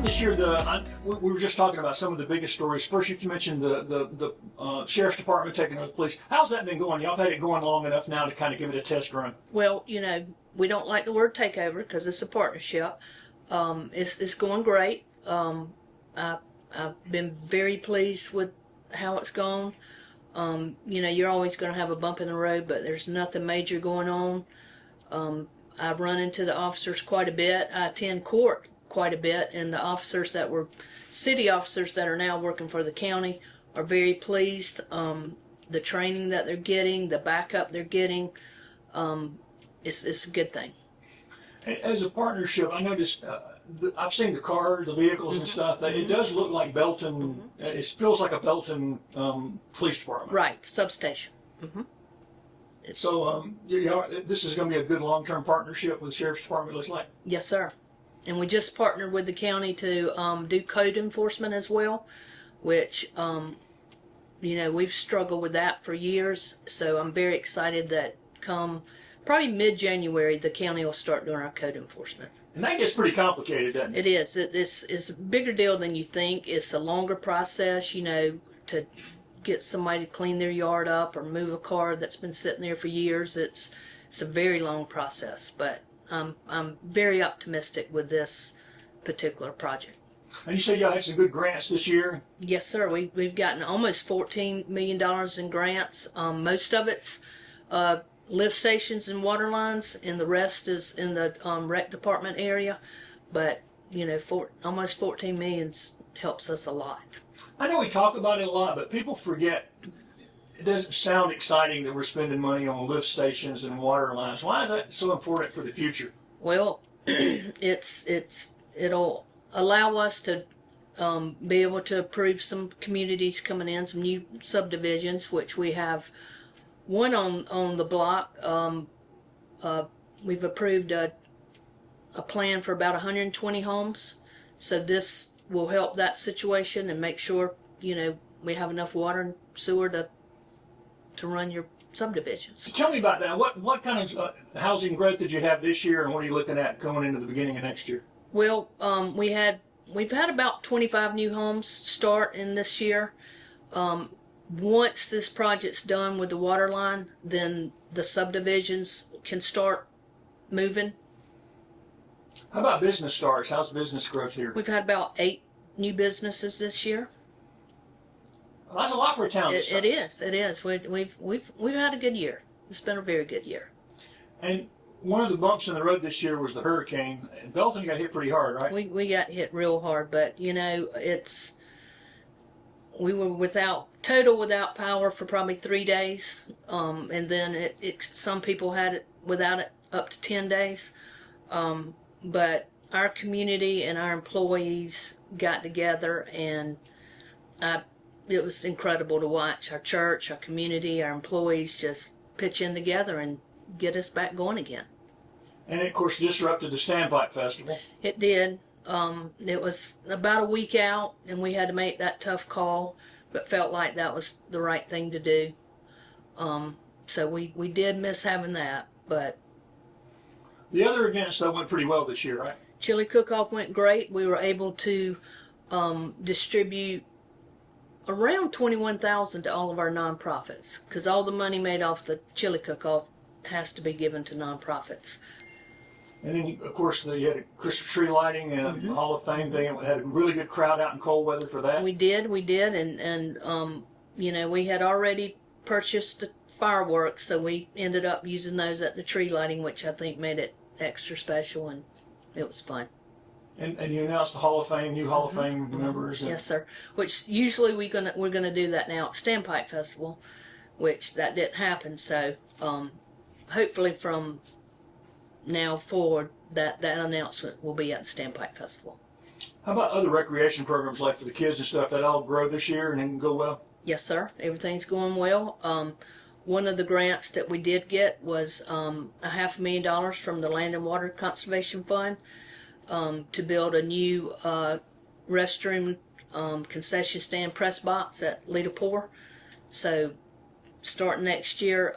this year, we were just talking about some of the biggest stories. First, you mentioned the sheriff's department taking over the police. How's that been going? Y'all have had it going long enough now to kind of give it a test run. Well, we don't like the word takeover because it's a partnership. It's going great. I've been very pleased with how it's gone. You're always going to have a bump in the road, but there's nothing major going on. I run into the officers quite a bit. I attend court quite a bit, and the officers that were city officers that are now working for the county are very pleased. The training that they're getting, the backup they're getting, it's a good thing. As a partnership, I noticed, I've seen the vehicles and stuff. It does look like Belton, it feels like a Belton police department. Right, substation. So this is going to be a good long-term partnership with the Sheriff's Department, it looks like. Yes, sir. And we just partnered with the county to do code enforcement as well, which, we've struggled with that for years. So I'm very excited that come probably mid-January, the county will start doing our code enforcement. And that gets pretty complicated, doesn't it? It is. It's a bigger deal than you think. It's a longer process, to get somebody to clean their yard up or move a car that's been sitting there for years. It's a very long process, but I'm very optimistic with this particular project. And you said y'all had some good grants this year? Yes, sir. We've gotten almost $14 million in grants. Most of it's lift stations and water lines, and the rest is in the rec department area. But almost 14 million helps us a lot. I know we talk about it a lot, but people forget. It doesn't sound exciting that we're spending money on lift stations and water lines. Why is that so important for the future? Well, it'll allow us to be able to approve some communities coming in, some new subdivisions, which we have one on the block. We've approved a plan for about 120 homes. So this will help that situation and make sure, we have enough water and sewer to run your subdivisions. So tell me about that. What kind of housing growth did you have this year, and what are you looking at going into the beginning of next year? Well, we've had about 25 new homes start in this year. Once this project's done with the water line, then the subdivisions can start moving. How about business starts? How's business growth here? We've had about 8 new businesses this year. Well, that's a lot for a town this size. It is. We've had a good year. It's been a very good year. And one of the bumps in the road this year was the hurricane. And Belton got hit pretty hard, right? We got hit real hard, but we were without power for probably 3 days, and then some people had it without it up to 10 days. But our community and our employees got together, and it was incredible to watch our church, our community, our employees just pitch in together and get us back going again. And it, of course, disrupted the Standpipe Festival. It did. It was about a week out, and we had to make that tough call, but felt like that was the right thing to do. So we did miss having that, but... The other events, though, went pretty well this year, right? Chili Cook-Off went great. We were able to distribute around $21,000 to all of our nonprofits, because all the money made off the Chili Cook-Off has to be given to nonprofits. And then, of course, you had a Christmas tree lighting and a Hall of Fame thing. It had a really good crowd out in cold weather for that. We did, and we had already purchased the fireworks, so we ended up using those at the tree lighting, which I think made it extra special, and it was fun. And you announced the Hall of Fame, new Hall of Fame members. Yes, sir. Which usually we're gonna do that now at Standpipe Festival, which that didn't happen. So hopefully from now forward, that announcement will be at the Standpipe Festival. How about other recreation programs like for the kids and stuff? That all grow this year and then go well? Yes, sir. Everything's going well. One of the grants that we did get was $500,000 from the Land and Water Conservation Fund to build a new restroom concession stand press box at Lita Poor. So starting next year,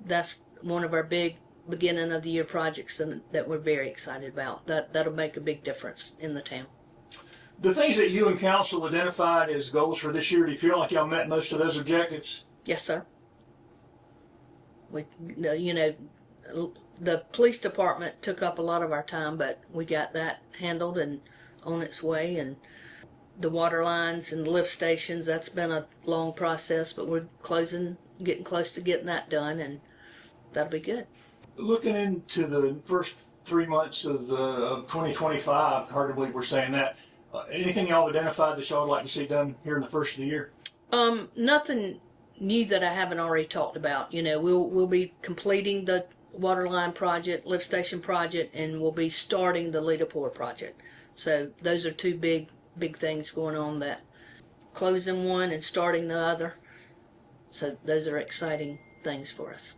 that's one of our big beginning of the year projects that we're very excited about. That'll make a big difference in the town. The things that you and council identified as goals for this year, do you feel like y'all met most of those objectives? Yes, sir. We, you know, the police department took up a lot of our time, but we got that handled and on its way. And the water lines and the lift stations, that's been a long process, but we're getting close to getting that done, and that'll be good. Looking into the first 3 months of 2025, hard to believe we're saying that. Anything y'all have identified that y'all would like to see done here in the first of the year? Nothing new that I haven't already talked about. You know, we'll be completing the water line project, lift station project, and we'll be starting the leaderboard project. So those are two big things going on, that closing one and starting the other. So those are exciting things for us.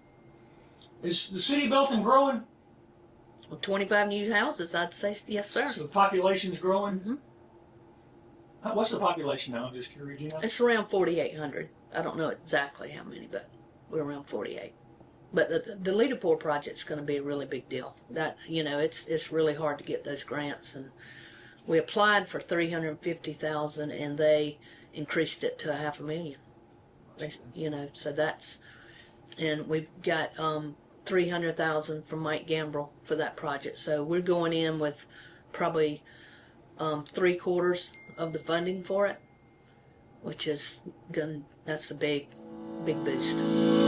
Is the city of Belton growing? Well, 25 new houses, I'd say yes, sir. So the population's growing? Mm-hmm. What's the population now? I'm just curious, you know? It's around 4,800. I don't know exactly how many, but we're around 48. But the leaderboard project's going to be a really big deal. That, you know, it's really hard to get those grants, and we applied for $350,000 and they increased it to $500,000. You know, so that's, and we've got $300,000 from Mike Gambrell for that project. So we're going in with probably 3/4 of the funding for it, which is that's a big boost.